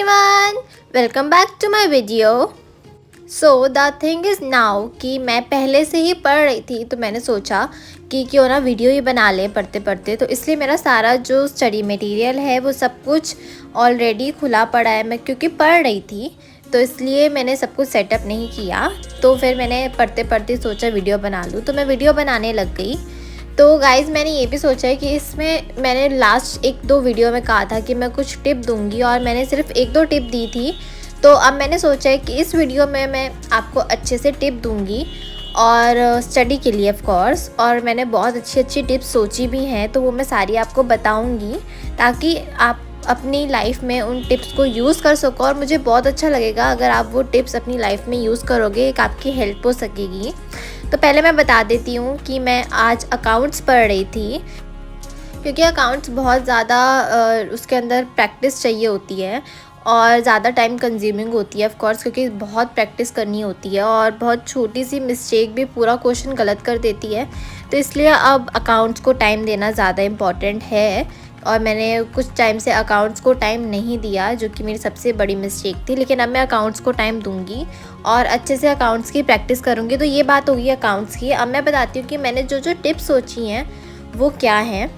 Everyone, welcome back to my video. So the thing is now कि मैं पहले से ही पढ़ रही थी, तो मैंने सोचा कि क्यों ना वीडियो ही बना लें पढ़ते पढ़ते। तो इसलिए मेरा सारा जो स्टडी मटेरियल है वो सब कुछ ऑलरेडी खुला पड़ा है। मैं क्योंकि पढ़ रही थी तो इसलिए मैंने सब कुछ सेटअप नहीं किया। तो फिर मैंने पढ़ते पढ़ते सोचा वीडियो बना लूँ, तो मैं वीडियो बनाने लग गई। तो गाइज़ मैंने ये भी सोचा है कि इसमें मैंने लास्ट 1-2 वीडियो में कहा था कि मैं कुछ टिप दूंगी और मैंने सिर्फ 1-2 टिप दी थी। तो अब मैंने सोचा है कि इस वीडियो में मैं आपको अच्छे से टिप दूंगी और स्टडी के लिए ऑफ कोर्स। और मैंने बहुत अच्छी अच्छी टिप्स सोची भी हैं, तो वो मैं सारी आपको बताऊंगी ताकि आप अपनी लाइफ में उन टिप्स को यूज़ कर सको। और मुझे बहुत अच्छा लगेगा अगर आप वो टिप्स अपनी लाइफ में यूज़ करोगे, एक आपकी हेल्प हो सकेगी। तो पहले मैं बता देती हूँ कि मैं आज अकाउंट्स पढ़ रही थी, क्योंकि अकाउंट्स बहुत ज़्यादा उसके अंदर प्रैक्टिस चाहिए होती है और ज़्यादा टाइम कंज्यूमिंग होती है ऑफ कोर्स, क्योंकि बहुत प्रैक्टिस करनी होती है और बहुत छोटी सी मिस्टेक भी पूरा क्वेश्चन गलत कर देती है। तो इसलिए अब अकाउंट्स को टाइम देना ज़्यादा इम्पॉर्टेंट है और मैंने कुछ टाइम से अकाउंट्स को टाइम नहीं दिया, जो कि मेरी सबसे बड़ी मिस्टेक थी। लेकिन अब मैं अकाउंट्स को टाइम दूंगी और अच्छे से अकाउंट्स की प्रैक्टिस करूंगी। तो ये बात होगी अकाउंट्स की। अब मैं बताती हूँ कि मैंने जो जो टिप्स सोची हैं वो क्या हैं।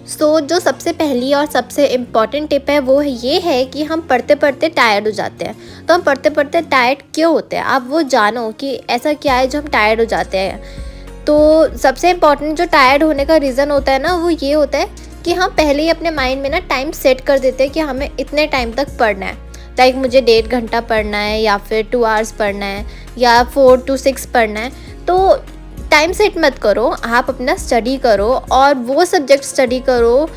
जो सबसे पहली और सबसे इम्पॉर्टेंट टिप है वो ये है कि हम पढ़ते पढ़ते टायर्ड हो जाते हैं। तो हम पढ़ते पढ़ते टायर्ड क्यों होते हैं, आप वो जानो कि ऐसा क्या है जो हम टायर्ड हो जाते हैं। तो सबसे इम्पॉर्टेंट जो टायर्ड होने का रीज़न होता है ना, वो ये होता है कि हम पहले ही अपने माइंड में ना टाइम सेट कर देते हैं कि हमें इतने टाइम तक पढ़ना है। लाइक मुझे 1.5 घंटा पढ़ना है या फिर 2 आवर्स पढ़ना है या 4 to 6 पढ़ना है। तो टाइम सेट मत करो, आप अपना स्टडी करो और वो सब्जेक्ट स्टडी करो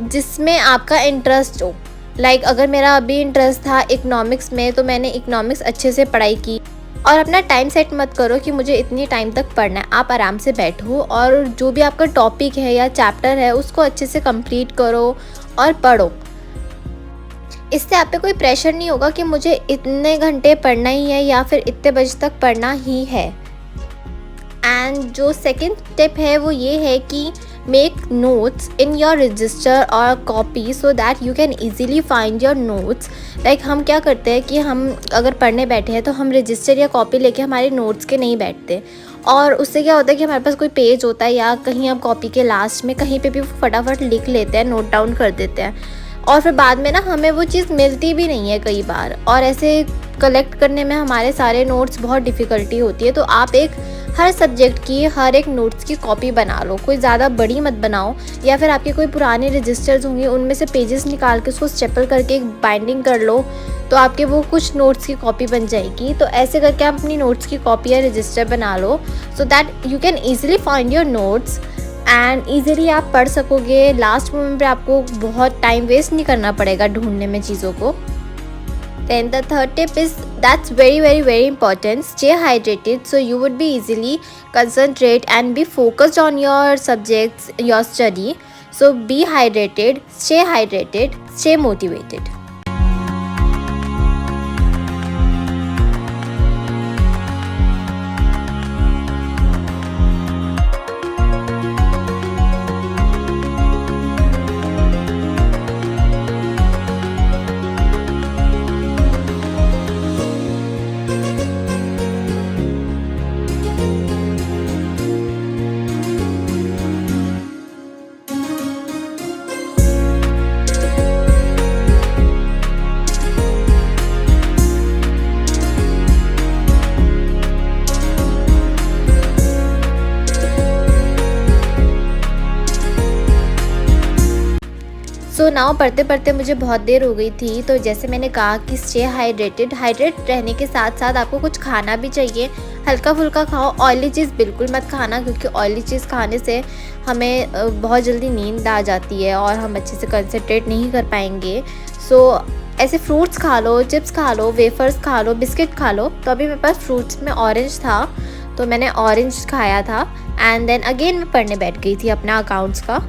जिसमें आपका इंटरेस्ट हो। लाइक अगर मेरा अभी इंटरेस्ट था इकोनॉमिक्स में, तो मैंने इकोनॉमिक्स अच्छे से पढ़ाई की। और अपना टाइम सेट मत करो कि मुझे इतनी टाइम तक पढ़ना है। आप आराम से बैठो और जो भी आपका टॉपिक है या चैप्टर है उसको अच्छे से कंप्लीट करो और पढ़ो। इससे आप पे कोई प्रेशर नहीं होगा कि मुझे इतने घंटे पढ़ना ही है या फिर इतने बजे तक पढ़ना ही है। एंड जो सेकंड टिप है वो ये है कि make notes in your register और copy so that you can easily find your notes. Like हम क्या करते हैं कि हम अगर पढ़ने बैठे हैं तो हम रजिस्टर या कॉपी लेके हमारे नोट्स के नहीं बैठते, और उससे क्या होता है कि हमारे पास कोई पेज होता है या कहीं हम कॉपी के लास्ट में कहीं पे भी फटाफट लिख लेते हैं, नोट डाउन कर देते हैं और फिर बाद में ना हमें वो चीज़ मिलती भी नहीं है कई बार, और ऐसे कलेक्ट करने में हमारे सारे नोट्स बहुत डिफ़िकल्टी होती है। तो आप हर सब्जेक्ट की हर एक नोट्स की कॉपी बना लो, कोई ज़्यादा बड़ी मत बनाओ। या फिर आपके कोई पुराने रजिस्टर्स होंगे उनमें से पेजेस निकाल के उसको स्टेपल करके एक बाइंडिंग कर लो, तो आपके वो कुछ नोट्स की कॉपी बन जाएगी। तो ऐसे करके आप अपनी नोट्स की कॉपी या रजिस्टर बना लो so that you can easily find your notes and easily आप पढ़ सकोगे। लास्ट मोमेंट पे आपको बहुत टाइम वेस्ट नहीं करना पड़ेगा ढूंढने में चीज़ों को। Then the third tip is that's very important. Stay hydrated so you would be easily concentrate and be focused on your subjects, your study. So be hydrated, stay motivated. So now पढ़ते पढ़ते मुझे बहुत देर हो गई थी। तो जैसे मैंने कहा कि स्टे हाइड्रेटेड रहने के साथ साथ आपको कुछ खाना भी चाहिए। हल्का फुल्का खाओ, ऑयली चीज़ बिल्कुल मत खाना, क्योंकि ऑयली चीज़ खाने से हमें बहुत जल्दी नींद आ जाती है और हम अच्छे से कंसंट्रेट नहीं कर पाएंगे। ऐसे फ्रूट्स खा लो, चिप्स खा लो, वेफर्स खा लो, बिस्किट खा लो। तो अभी मेरे पास फ्रूट्स में ऑरेंज था तो मैंने ऑरेंज खाया था एंड देन अगेन मैं पढ़ने बैठ गई थी अपना अकाउंट्स का।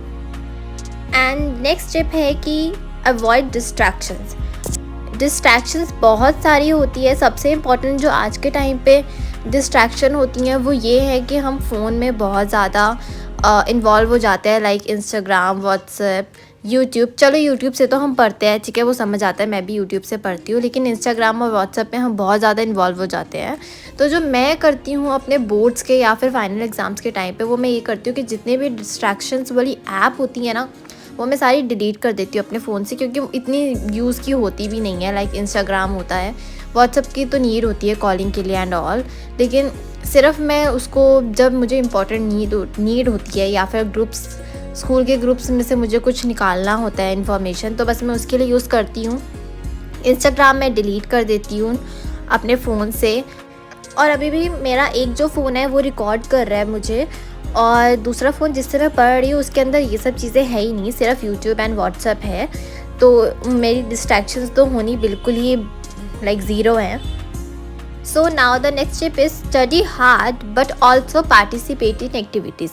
एंड नेक्स्ट टिप है कि अवॉइड डिस्ट्रैक्शंस बहुत सारी होती है। सबसे इम्पॉर्टेंट जो आज के टाइम पे डिस्ट्रैक्शन होती हैं वो ये है कि हम फ़ोन में बहुत ज़्यादा इन्वॉल्व हो जाते हैं, लाइक इंस्टाग्राम, व्हाट्सएप यूट्यूब, चलो यूट्यूब से तो हम पढ़ते हैं, ठीक है, वो समझ आता है, मैं भी यूट्यूब से पढ़ती हूँ, लेकिन इंस्टाग्राम और व्हाट्सएप में हम बहुत ज़्यादा इन्वॉल्व हो जाते हैं। तो जो मैं करती हूँ अपने बोर्ड्स के या फिर फाइनल एग्ज़ाम्स के टाइम पे, वो मैं ये करती हूँ कि जितने भी डिस्ट्रैक्शंस वाली ऐप होती है ना, वो मैं सारी डिलीट कर देती हूँ अपने फ़ोन से, क्योंकि इतनी यूज़ की होती भी नहीं है। लाइक इंस्टाग्राम होता है, व्हाट्सएप की तो नीड होती है कॉलिंग के लिए एंड ऑल, लेकिन सिर्फ मैं उसको जब मुझे इंपॉर्टेंट नीड होती है या फिर ग्रुप्स, स्कूल के ग्रुप्स में से मुझे कुछ निकालना होता है इन्फॉर्मेशन, तो बस मैं उसके लिए यूज़ करती हूँ। इंस्टाग्राम मैं डिलीट कर देती हूँ अपने फ़ोन से। और अभी भी मेरा एक जो फ़ोन है वो रिकॉर्ड कर रहा है मुझे, और दूसरा फ़ोन जिससे मैं पढ़ रही हूँ उसके अंदर ये सब चीज़ें है ही नहीं, सिर्फ यूट्यूब एंड व्हाट्सएप है। तो मेरी डिस्ट्रैक्शंस तो होनी बिल्कुल ही लाइक ज़ीरो है। So now the next step is study hard but also participate in activities.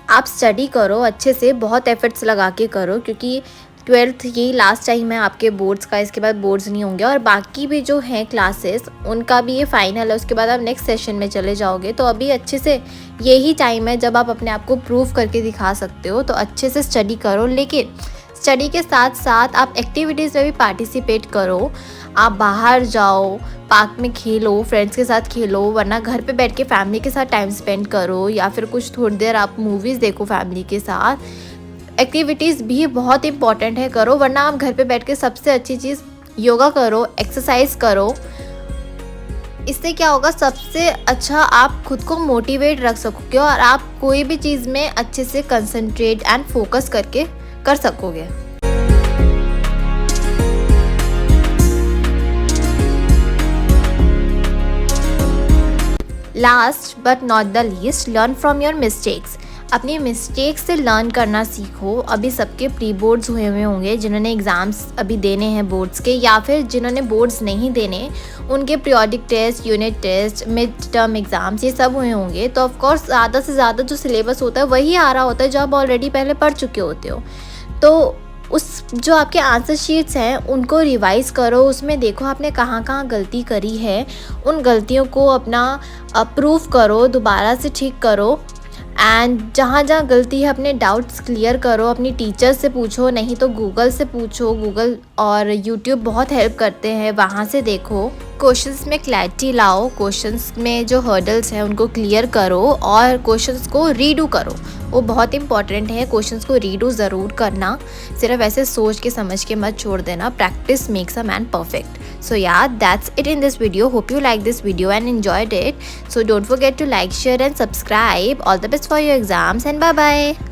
आप स्टडी करो अच्छे से, बहुत एफर्ट्स लगा के करो, क्योंकि 12th यही लास्ट टाइम है आपके बोर्ड्स का, इसके बाद बोर्ड्स नहीं होंगे। और बाकी भी जो हैं क्लासेस उनका भी ये फाइनल है, उसके बाद आप नेक्स्ट सेशन में चले जाओगे। तो अभी अच्छे से यही टाइम है जब आप अपने आप को प्रूव करके दिखा सकते हो, तो अच्छे से स्टडी करो। लेकिन स्टडी के साथ साथ आप एक्टिविटीज़ में भी पार्टिसिपेट करो। आप बाहर जाओ, पार्क में खेलो, फ्रेंड्स के साथ खेलो, वरना घर पे बैठ के फैमिली के साथ टाइम स्पेंड करो, या फिर कुछ थोड़ी देर आप मूवीज़ देखो फैमिली के साथ। एक्टिविटीज़ भी बहुत इंपॉर्टेंट है, करो, वरना आप घर पे बैठ के सबसे अच्छी चीज़ योगा करो, एक्सरसाइज करो। इससे क्या होगा, सबसे अच्छा आप खुद को मोटिवेट रख सकोगे और आप कोई भी चीज़ में अच्छे से कंसंट्रेट एंड फोकस करके कर सकोगे। Last but not the least, learn from your mistakes. अपनी मिस्टेक्स से लर्न करना सीखो। अभी सबके प्री बोर्ड्स हुए होंगे, जिन्होंने एग्ज़ाम्स अभी देने हैं बोर्ड्स के, या फिर जिन्होंने बोर्ड्स नहीं देने उनके periodic test, unit test, mid term exams, ये सब हुए होंगे। तो ऑफकोर्स ज़्यादा से ज़्यादा जो सिलेबस होता है वही आ रहा होता है जो आप ऑलरेडी पहले पढ़ चुके होते हो। तो उस जो आपके आंसर शीट्स हैं उनको रिवाइज़ करो, उसमें देखो आपने कहाँ कहाँ गलती करी है, उन गलतियों को अपना प्रूफ करो, दोबारा से ठीक करो। एंड जहाँ जहाँ गलती है अपने डाउट्स क्लियर करो, अपनी टीचर से पूछो, नहीं तो गूगल से पूछो। गूगल और यूट्यूब बहुत हेल्प करते हैं, वहाँ से देखो। क्वेश्चंस में क्लैरिटी लाओ, क्वेश्चंस में जो हर्डल्स हैं उनको क्लियर करो और क्वेश्चंस को रीडू करो। वो बहुत इंपॉर्टेंट है, क्वेश्चंस को रीडू ज़रूर करना, सिर्फ ऐसे सोच के समझ के मत छोड़ देना। Practice makes a man perfect. So yeah, that's it in this video. Hope you liked this video and enjoyed it. So don't forget to like, share and subscribe. All the best for your exams and bye bye.